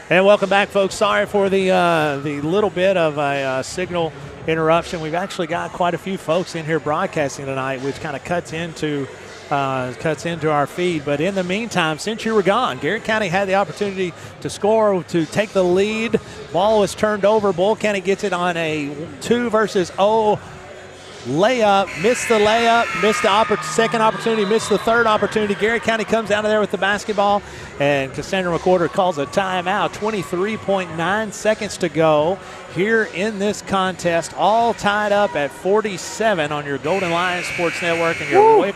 And welcome back, folks. Sorry for the little bit of a signal interruption. We've actually got quite a few folks in here broadcasting tonight, which kind of cuts into our feed. But in the meantime, since you were gone, Garrett County had the opportunity to score, to take the lead. Ball was turned over. Bull County gets it on a 2 versus 0 layup, missed the layup, missed the second opportunity, missed the third opportunity. Garrett County comes out of there with the basketball, and Cassandra McWhorter calls a timeout. 23.9 seconds to go here in this contest, all tied up at 47 on your Golden Lions Sports Network and your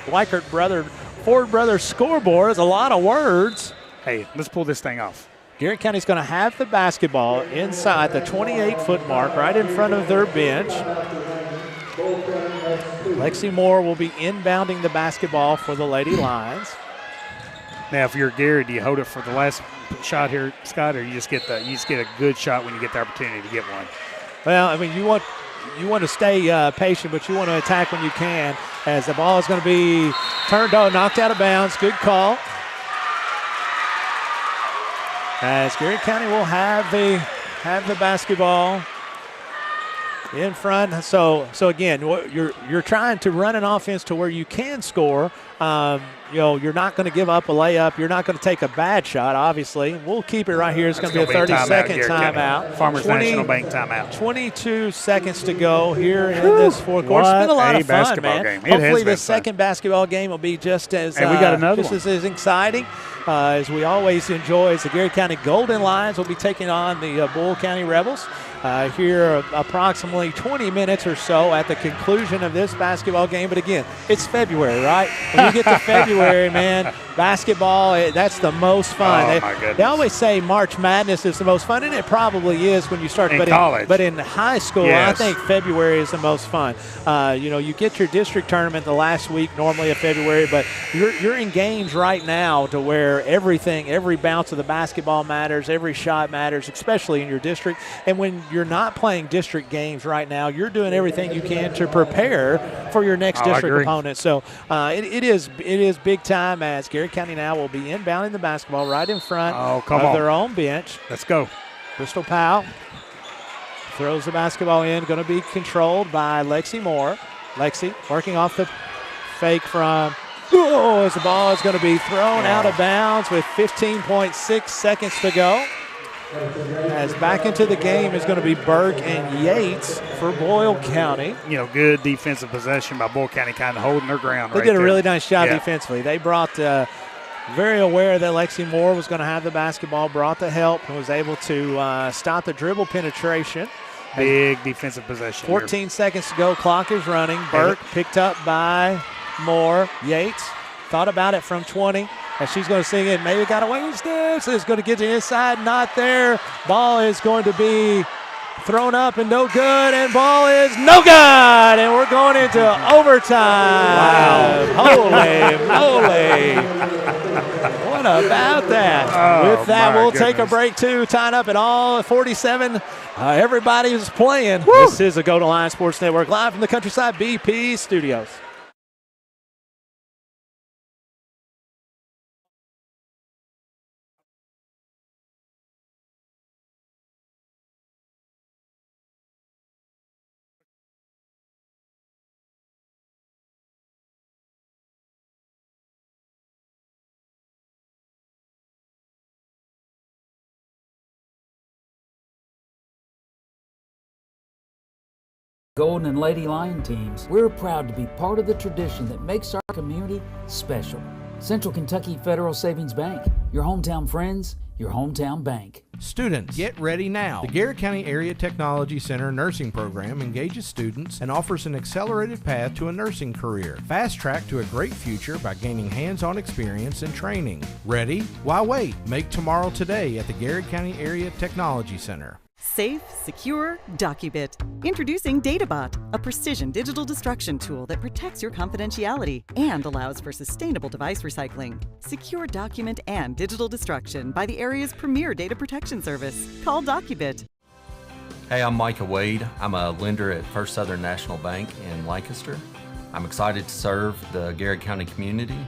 Ford Brothers scoreboard. Is a lot of words. Hey, let's pull this thing off. Garrett County's going to have the basketball inside the 28-foot mark, right in front of their bench. Lexi Moore will be inbounding the basketball for the Lady Lions. Now, if you're Garrett, do you hold it for the last shot here, Scott, or you just get a good shot when you get the opportunity to get one? Well, I mean, you want to stay patient, but you want to attack when you can. As the ball is going to be turned on, knocked out of bounds. Good call. As Garrett County will have the basketball in front. So again, you're trying to run an offense to where you can score. You're not going to give up a layup. You're not going to take a bad shot, obviously. We'll keep it right here. It's going to be a 30-second timeout. Farmers National Bank timeout. 22 seconds to go here in this fourth quarter. It's been a lot of fun, man. Game. Hopefully the second basketball game will be just as as exciting as we always enjoy. As the Garrett County Golden Lions will be taking on the Bull County Rebels here approximately 20 minutes or so at the conclusion of this basketball game. But again, it's February, right? When you get to February, man, basketball, that's the most fun. Oh, my goodness. They always say March Madness is the most fun, and it probably is when you start. In college. But in high school, yes. I think February is the most fun. You get your district tournament the last week normally of February, but you're in games right now to where every bounce of the basketball matters, every shot matters, especially in your district. And when you're not playing district games right now, you're doing everything you can to prepare for your next district opponent. So it is big time, as Garrett County now will be inbounding the basketball right in front of their own bench. Let's go. Crystal Powell throws the basketball in, going to be controlled by Lexi Moore. Lexi working off the fake from as the ball is going to be thrown out of bounds with 15.6 seconds to go. As back into the game is going to be Burke and Yates for Boyle County. Good defensive possession by Boyle County, kind of holding their ground. They did a really nice job defensively. They brought, very aware that Lexi Moore was going to have the basketball, brought the help, and was able to stop the dribble penetration. Big defensive possession. 14 seconds to go. Clock is running. Burke picked up by Moore. Yates thought about it from 20. And she's going to sing it. Maybe got away with this. It's going to get to the inside. Not there. Ball is going to be thrown up and no good. And ball is no good. And we're going into overtime. Wow. Holy moly. What about that? With that, we'll take a break, too. Tied up at all 47. Everybody's playing. Woo! This is the Golden Lions Sports Network live from the Countryside BP studios. Golden and Lady Lion teams, we're proud to be part of the tradition that makes our community special. Central Kentucky Federal Savings Bank, your hometown friends, your hometown bank. Students, get ready now. The Garrett County Area Technology Center nursing program engages students and offers an accelerated path to a nursing career. Fast track to a great future by gaining hands-on experience and training. Ready? Why wait? Make tomorrow today at the Garrett County Area Technology Center. Safe, secure, Docubit. Introducing DataBot, a precision digital destruction tool that protects your confidentiality and allows for sustainable device recycling. Secure document and digital destruction by the area's premier data protection service. Call Docubit. Hey, I'm Micah Wade. I'm a lender at First Southern National Bank in Lancaster. I'm excited to serve the Garrett County community.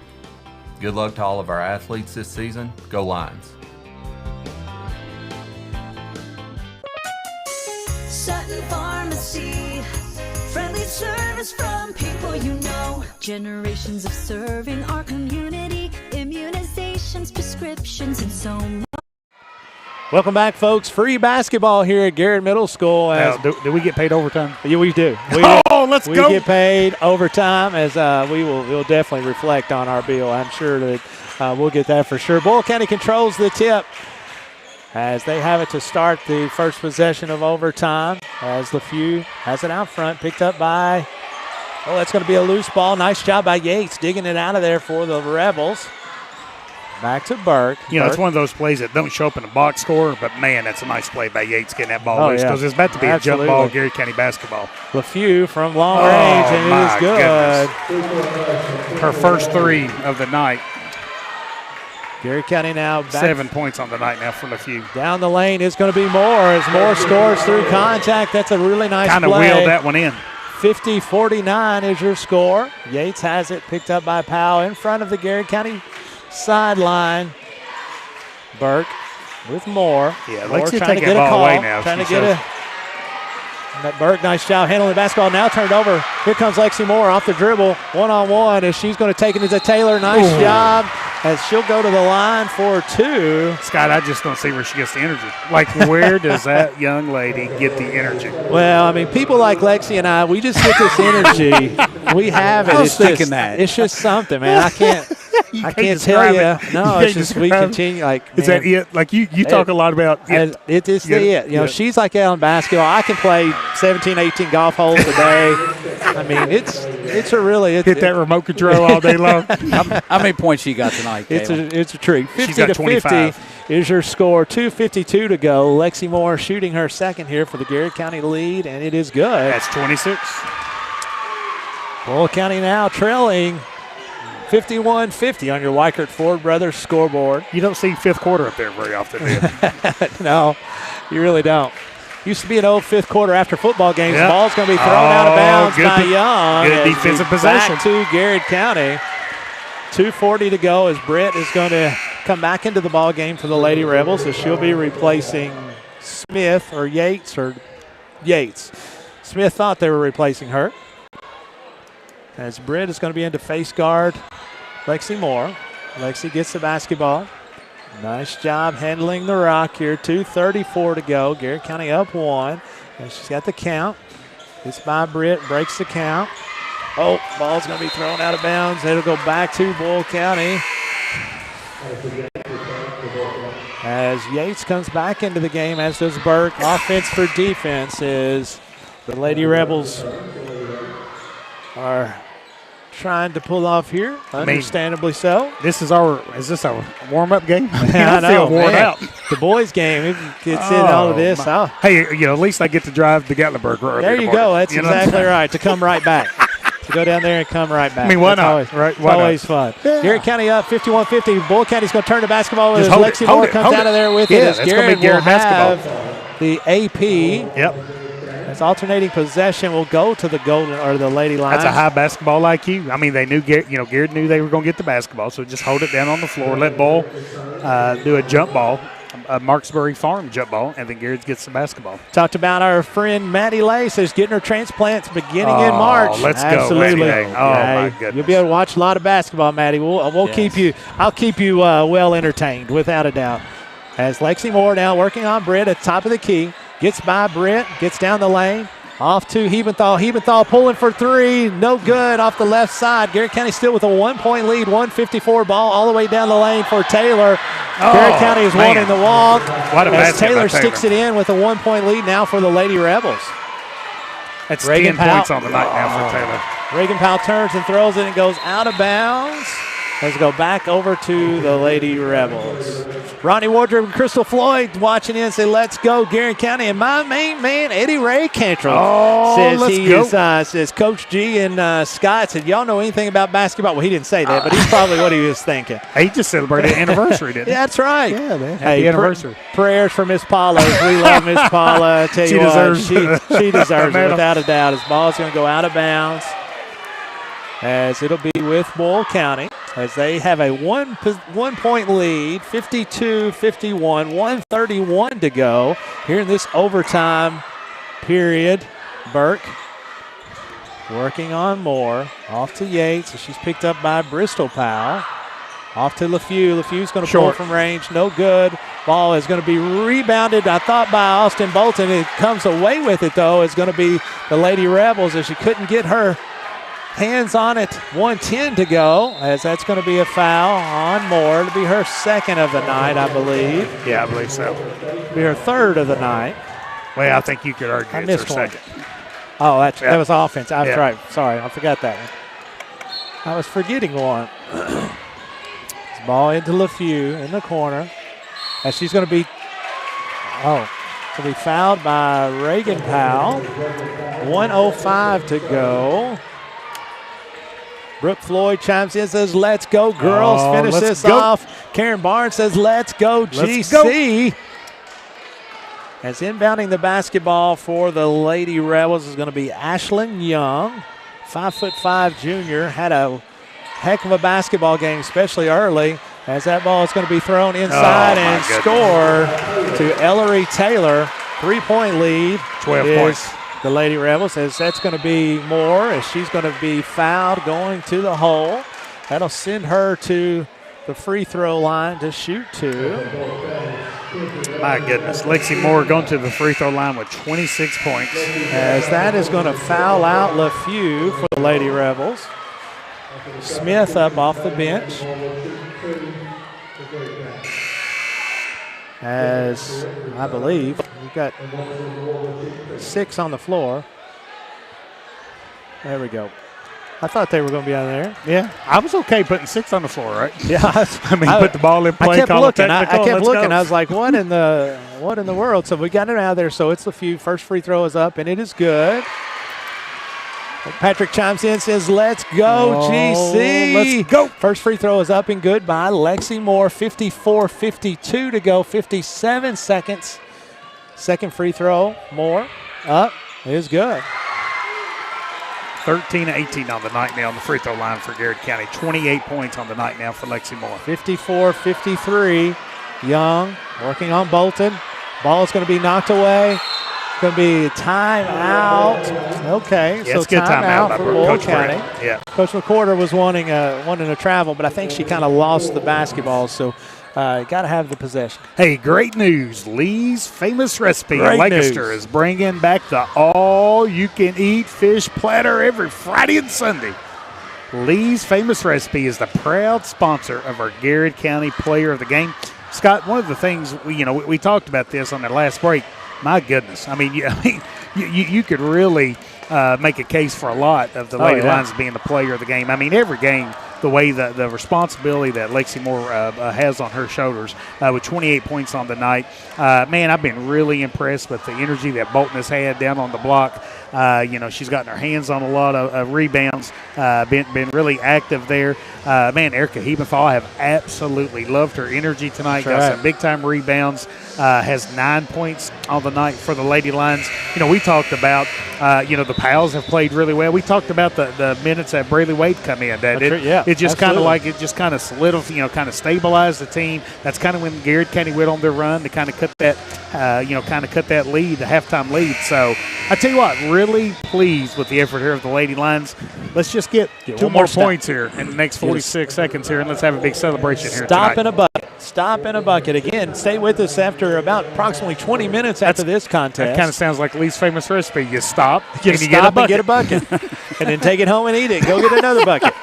Good luck to all of our athletes this season. Go Lions. Service from people you know. Generations of serving our community. Immunizations, prescriptions, and so much. Welcome back, folks. Free basketball here at Garrett Middle School. Now, do we get paid overtime? Yeah, we do. Let's we go. We get paid overtime, as we'll definitely reflect on our bill. I'm sure that we'll get that for sure. Boyle County controls the tip as they have it to start the first possession of overtime, as LeFew has it out front, picked up by, that's going to be a loose ball. Nice job by Yates digging it out of there for the Rebels. Back to Burke. It's one of those plays that don't show up in the box score, but, man, that's a nice play by Yates getting that ball loose, because it's about to be a jump ball, Garrett County basketball. LeFew from long range, and it is good. Goodness. Her first 3 of the night. Garrett County now back 7 points on the night now for LeFew. Down the lane is going to be Moore as Moore scores through contact. That's a really nice play. Kind of wheeled that one in. 50-49 is your score. Yates has it picked up by Powell in front of the Garrett County sideline. Burke with Moore. Yeah, Moore let's trying to get a call. Trying to get a. Burke, nice job handling the basketball. Now turned over. Here comes Lexi Moore off the dribble. One-on-one as she's going to take it to Taylor. Nice job as she'll go to the line for 2. Scott, I just don't see where she gets the energy. Like, where does that young lady get the energy? Well, I mean, people like Lexi and I, we just get this energy. We have it. I was thinking that. It's just something, man. I can't tell you. No, it's just we continue. Like, is that it? Like, you talk a lot about it. It is it. You know, she's like that on basketball. I can play 17, 18 golf holes a day. I mean, it's a really. Hit that remote control all day long. How many points she got tonight, It's a treat. 50-50 is your score. 2:52 to go. Lexi Moore shooting her second here for the Garrett County lead, and it is good. That's 26. Boyle County now trailing 51-50 on your Weichert Ford Brothers scoreboard. You don't see fifth quarter up there very often, do you? No, you really don't. Used to be an old fifth quarter after football games. The ball's going to be thrown out of bounds by Young. Good defensive possession. Back to Garrett County. 2:40 to go as Britt is going to come back into the ball game for the Lady Rebels, as she'll be replacing Smith or Yates Smith thought they were replacing her. As Britt is going to be into face guard Lexi Moore. Lexi gets the basketball. Nice job handling the rock here. 2:34 to go. Garrett County up 1. And she's got the count. It's by Britt. Breaks the count. Ball's going to be thrown out of bounds. It'll go back to Boyle County. As Yates comes back into the game, as does Burke. Offense for defense is the Lady Rebels are trying to pull off here, understandably so. Is this our warm-up game? I know, feel worn out. The boys' game, it gets in all of this. Hey, at least I get to drive to Gatlinburg. There you go. That's exactly right. To come right back. To go down there and come right back. I mean, why not? It's always fun. Yeah. Garrett County up 51-50. Boyle County's going to turn the basketball as Lexi Moore comes out of there with it. As Garrett will have the AP. Yep. As alternating possession will go to the golden or the Lady line. That's a high basketball IQ. I mean, they knew Garrett knew they were going to get the basketball, so just hold it down on the floor, let Boyle do a jump ball, a Marksbury Farm jump ball, and then Garrett gets the basketball. Talked about our friend Maddie Lace is getting her transplants beginning in March. Let's Absolutely. go, Maddie. My goodness. You'll be able to watch a lot of basketball, Maddie. We'll keep you. I'll keep you well entertained, without a doubt. As Lexi Moore now working on Britt at the top of the key. Gets by Britt, gets down the lane, off to Hebenthal. Hebenthal pulling for 3, no good off the left side. Garrett County still with a 1-point lead, 1:54 ball all the way down the lane for Taylor. Garrett County is wanting the walk as Taylor sticks it in with a 1-point lead now for the Lady Rebels. That's Reagan 10 points on the night now for Taylor. Reagan Powell turns and throws it and goes out of bounds. Let's go back over to the Lady Rebels. Ronnie Wardrobe and Crystal Floyd watching in and say, let's go, Garrett County. And my main man, Eddie Ray Cantrell, says Coach G and Scott said, y'all know anything about basketball? Well, he didn't say that, but he's probably what he was thinking. He just celebrated anniversary, didn't he? That's right. Yeah, man. Happy anniversary. Prayers for Miss Paula. We love Miss Paula. I tell you she deserves it without a doubt. His ball is going to go out of bounds. As it'll be with Boyle County, as they have a 1-point lead, 52-51, 1:31 to go here in this overtime period. Burke Working on Moore. Off to Yates. She's picked up by Bristol Powell. Off to LeFew. LeFew's going to pull from range. No good. Ball is going to be rebounded, I thought, by Austin Bolton. It comes away with it, though. It's going to be the Lady Rebels as she couldn't get her hands on it. 1:10 to go, as that's going to be a foul on Moore. It'll be her second of the night, I believe. Yeah, I believe so. It'll be her third of the night. Well, I think you could argue it's her second. Oh, that was offense. I was right. Sorry, I forgot that one. I was forgetting one. Ball into LeFew in the corner. As she's going to be, fouled by Reagan Powell. 1:05 to go. Brooke Floyd chimes in, says, let's go, girls. Finish this off. Karen Barnes says, let's go, GC. As inbounding the basketball for the Lady Rebels is going to be Ashlyn Young, 5'5" junior. Had a heck of a basketball game, especially early, as that ball is going to be thrown inside and score to Ellery Taylor. 3-point lead. 12 points. The Lady Rebels, as that's going to be Moore, as she's going to be fouled going to the hole. That'll send her to the free throw line to shoot two. My goodness. Lexi Moore going to the free throw line with 26 points. As that is going to foul out LeFew for the Lady Rebels. Smith up off the bench. As I believe we've got 6 on the floor. There we go. I thought they were going to be out of there. Yeah, I was okay putting 6 on the floor, right? Yeah, put the ball in play. I kept looking. I was like, what in the world? So we got it out of there. So it's LeFew. First free throw is up, and it is good. Patrick chimes in, says, let's go, GC. Let's go. First free throw is up and good by Lexi Moore. 54-52 to go, 57 seconds. Second free throw, Moore, up, is good. 13-18 on the night now on the free throw line for Garrett County. 28 points on the night now for Lexi Moore. 54-53. Young working on Bolton. Ball is going to be knocked away. Going to be timeout. Okay, yeah, so it's good timeout for Bull Coach County. Yeah. Coach McWhorter was wanting to travel, but I think she kind of lost the basketball, so got to have the possession. Hey, great news. Lee's Famous Recipe in Great Lancaster news. is bringing back the all-you-can-eat fish platter every Friday and Sunday. Lee's Famous Recipe is the proud sponsor of our Garrett County Player of the Game. Scott, one of the things, we talked about this on the last break. My goodness. I mean, you could really make a case for a lot of the Lady Lions being the player of the game. I mean, every game, the way the responsibility that Lexi Moore has on her shoulders with 28 points on the night. Man, I've been really impressed with the energy that Bolton has had down on the block. She's gotten her hands on a lot of rebounds, been really active there. Man, Erica Hebenthal, I have absolutely loved her energy tonight. Got some big-time rebounds. Has 9 points on the night for the Lady Lions. We talked about, the Pals have played really well. We talked about the minutes that Braley Wade come in. It just kind of solidified, kind of stabilized the team. That's kind of when Garrett County went on their run to kind of cut that, cut that lead, the halftime lead. So I tell you what, really pleased with the effort here of the Lady Lions. Let's just get 2 more points here in the next 46 seconds here, and let's have a big celebration here tonight. Stop in a bucket. Again, stay with us after about approximately 20 minutes after this contest. That kind of sounds like Lee's Famous Recipe. You stop, you get a bucket. And then take it home and eat it. Go get another bucket.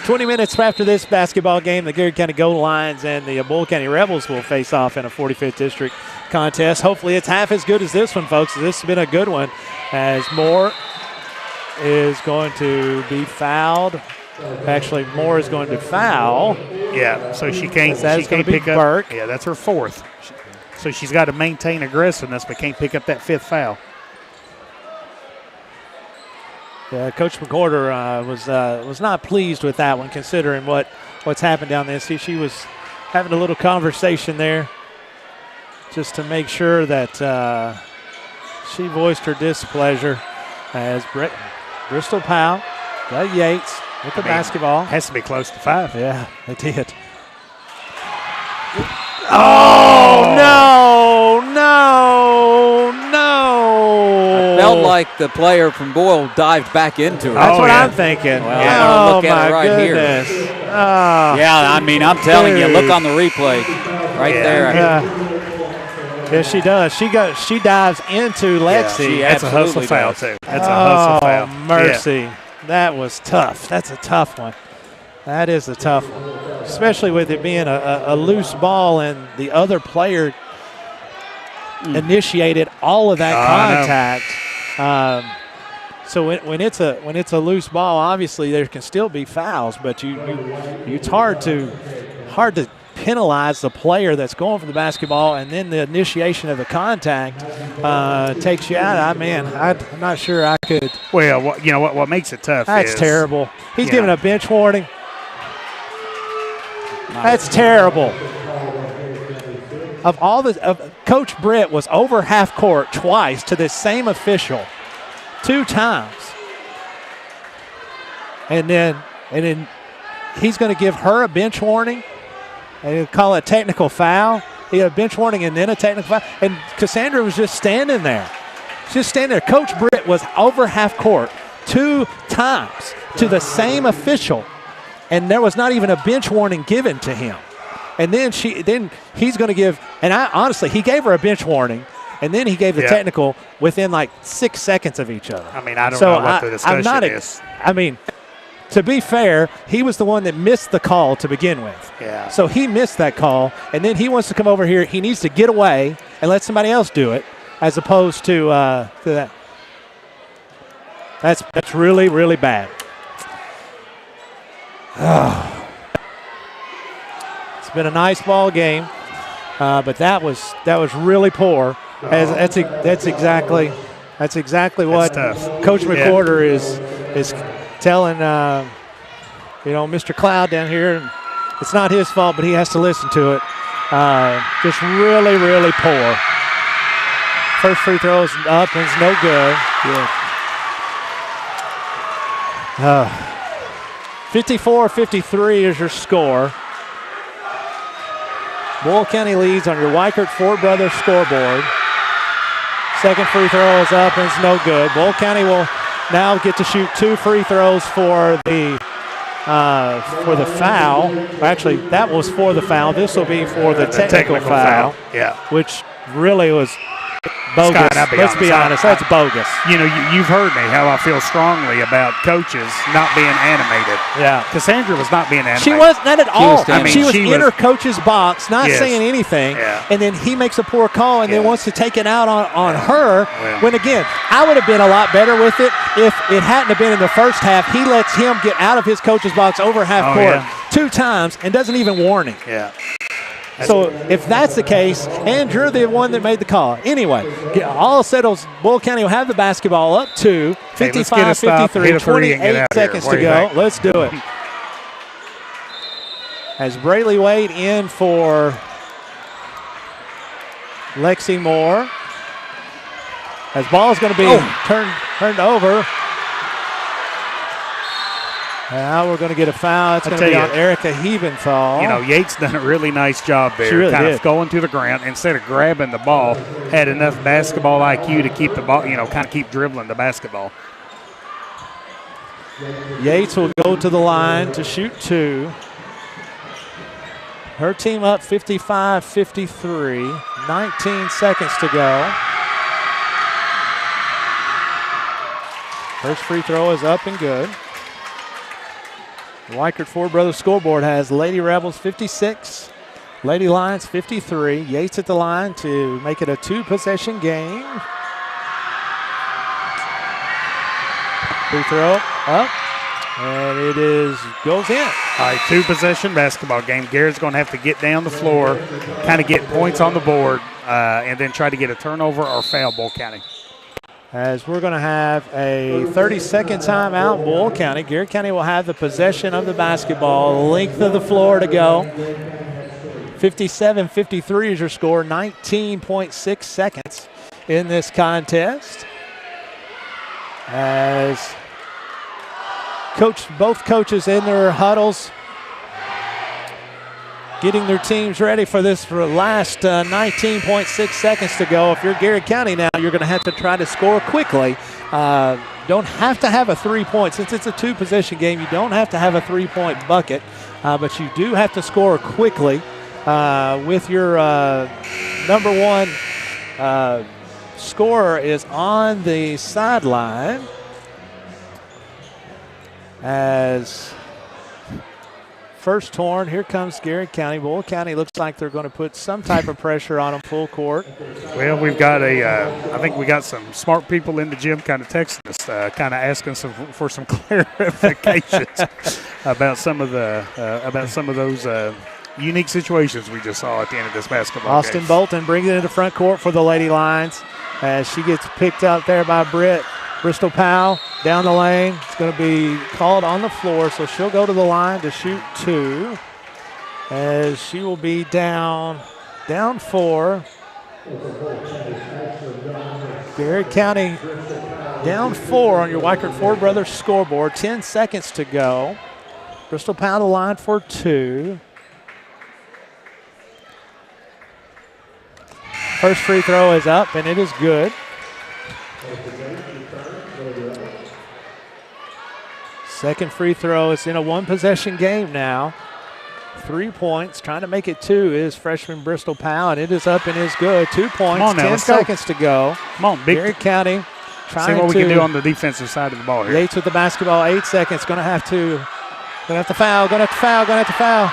20 minutes after this basketball game, the Garrett County Gold Lions and the Bull County Rebels will face off in a 45th District contest. Hopefully it's half as good as this one, folks. This has been a good one, as Moore is going to be fouled. Actually, Moore is going to foul. Yeah, so she can't pick up. Burke. Yeah, that's her fourth. So she's got to maintain aggressiveness, but can't pick up that fifth foul. Yeah, Coach McWhorter was not pleased with that one, considering what's happened down there. See, she was having a little conversation there just to make sure that she voiced her displeasure, as Bristol Powell got Yates with the basketball. Has to be close to 5. Yeah, they did. Oh, no. I felt sounded like the player from Boyle dived back into her. That's what I'm thinking. Well, oh, look at my it right goodness. here. Oh, Yeah, I mean, I'm telling you, look on the replay right there. Yes, she does. She dives into Lexi. That's a hustle foul, too. That's a hustle foul. Mercy. Yeah. That was tough. That's a tough one. That is a tough one, especially with it being a loose ball and the other player initiated all of that contact. So when it's a loose ball, obviously there can still be fouls, but it's hard to penalize the player that's going for the basketball, and then the initiation of the contact takes you out. I'm not sure I could. Well, what makes it tough That's is terrible. He's giving a bench warning. That's terrible. Coach Britt was over half court twice to this same official, 2 times, and then he's going to give her a bench warning and call it a technical foul. He had a bench warning and then a technical foul, and Cassandra was just standing there. Coach Britt was over half court 2 times to the same official, and there was not even a bench warning given to him. And then he's going to give, and he gave her a bench warning, and then he gave the technical within like 6 seconds of each other. I don't know what the discussion is. To be fair, he was the one that missed the call to begin with. Yeah. So he missed that call, and then he wants to come over here. He needs to get away and let somebody else do it, as opposed to that. That's really, really bad. It's been a nice ball game, but that was really poor. That's exactly what Coach McWhorter is telling Mr. Cloud down here. It's not his fault, but he has to listen to it. Just really, really poor. First free throw is up and it's no good. 54-53 is your score. Boyle County leads on your Weichert Ford Brothers scoreboard. Second free throw is up and it's no good. Boyle County will now get to shoot 2 free throws for the foul. Actually, that was for the foul. This will be for the technical foul. Yeah. Which really was bogus. Scott, Let's be honest, that's bogus. You've heard me how I feel strongly about coaches not being animated. Yeah. Cassandra was not being animated. She was not at all. She was in her coach's box, not saying anything. Yeah. And then he makes a poor call and then wants to take it out on her. Well, when, again, I would have been a lot better with it if it hadn't have been in the first half. He lets him get out of his coach's box over half court 2 times and doesn't even warn him. Yeah. So if that's the case, and you're the one that made the call. Anyway, all settles, Boyle County will have the basketball up to 55-53, 28 seconds to go. Let's do it. As Brayley Wade in for Lexi Moore. As ball is going to be turned over. Now we're going to get a foul. It's going to be on Erica Hebenthal. Yates done a really nice job there. She really kind did. of going to the ground. Instead of grabbing the ball, had enough basketball IQ to keep the ball, kind of keep dribbling the basketball. Yates will go to the line to shoot 2. Her team up 55-53. 19 seconds to go. First free throw is up and good. The Weichert Ford Brothers scoreboard has Lady Rebels 56, Lady Lions 53. Yates at the line to make it a 2-possession game. Free throw up, and it goes in. All right, 2-possession basketball game. Garrett's going to have to get down the floor, kind of get points on the board, and then try to get a turnover or foul Boyle County. As we're going to have a 30-second timeout, Boyle County. Garrett County will have the possession of the basketball. Length of the floor to go. 57-53 is your score. 19.6 seconds in this contest. As both coaches in their huddles getting their teams ready for this for the last 19.6 seconds to go. If you're Garrett County now, you're going to have to try to score quickly. Don't have to have a 3-point. Since it's a 2-possession game, you don't have to have a 3-point bucket, but you do have to score quickly with your number one scorer is on the sideline as first torn. Here comes Garrett County. Bull County looks like they're going to put some type of pressure on them full court. Well, we've got I think we got some smart people in the gym kind of texting us, kind of asking for some clarifications about some of those unique situations we just saw at the end of this basketball Austin game. Bolton brings it into front court for the Lady Lions as she gets picked up there by Bristol Powell down the lane. It's going to be called on the floor, so she'll go to the line to shoot 2 as she will be down 4. Garrett County down 4 on your Weichert Ford Brothers scoreboard. 10 seconds to go. Bristol Powell to the line for 2. First free throw is up, and it is good. Second free throw. It's in a 1-possession game now. 3 points. Trying to make it 2 is freshman Bristol Powell, and it is up and is good. 2 points. Come on now, 10 seconds to go. Come on, big. Garrett County trying to see what we can do on the defensive side of the ball here. Yates with the basketball. 8 seconds. Going to have to foul. Going to foul.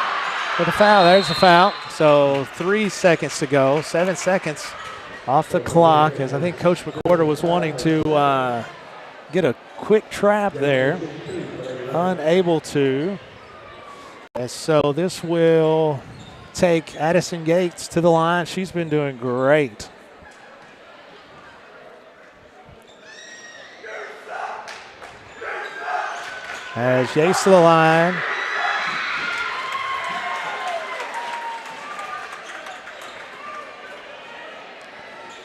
With a foul. There's the foul. So 3 seconds to go. 7 seconds off the clock, as I think Coach McWhorter was wanting to get a quick trap there. Unable to. And so this will take Addison Yates to the line. She's been doing great. As Yates to the line.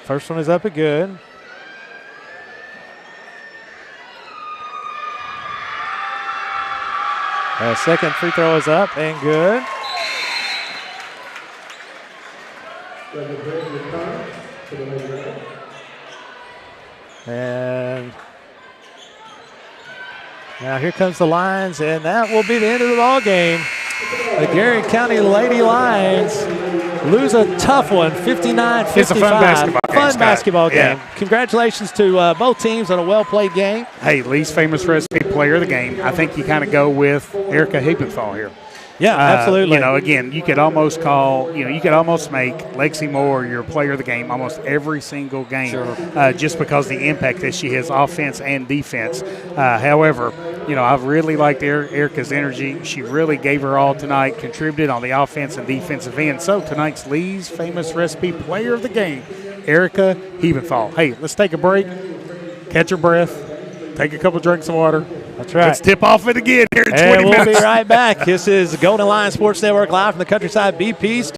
First one is up and good. Second free throw is up and good. And now here comes the Lions, and that will be the end of the ball game. The Garrett County Lady Lions lose a tough one, 59-55. It's a fun basketball game. Fun basketball game. Yeah. Congratulations to both teams on a well-played game. Hey, Lee's famous recipe player of the game. I think you kind of go with Erica Hiebenthal here. Yeah, absolutely. Again, you could almost make Lexi Moore your player of the game almost every single game, just because of the impact that she has offense and defense. However, I've really liked Erica's energy. She really gave her all tonight, contributed on the offense and defensive end. So tonight's Lee's famous recipe player of the game, Erica Hiebenthal. Hey, let's take a break, catch your breath, take a couple drinks of water. That's right. Let's tip off it again here in 20 and we'll minutes. be right back. This is Golden Lion Sports Network live from the Countryside BP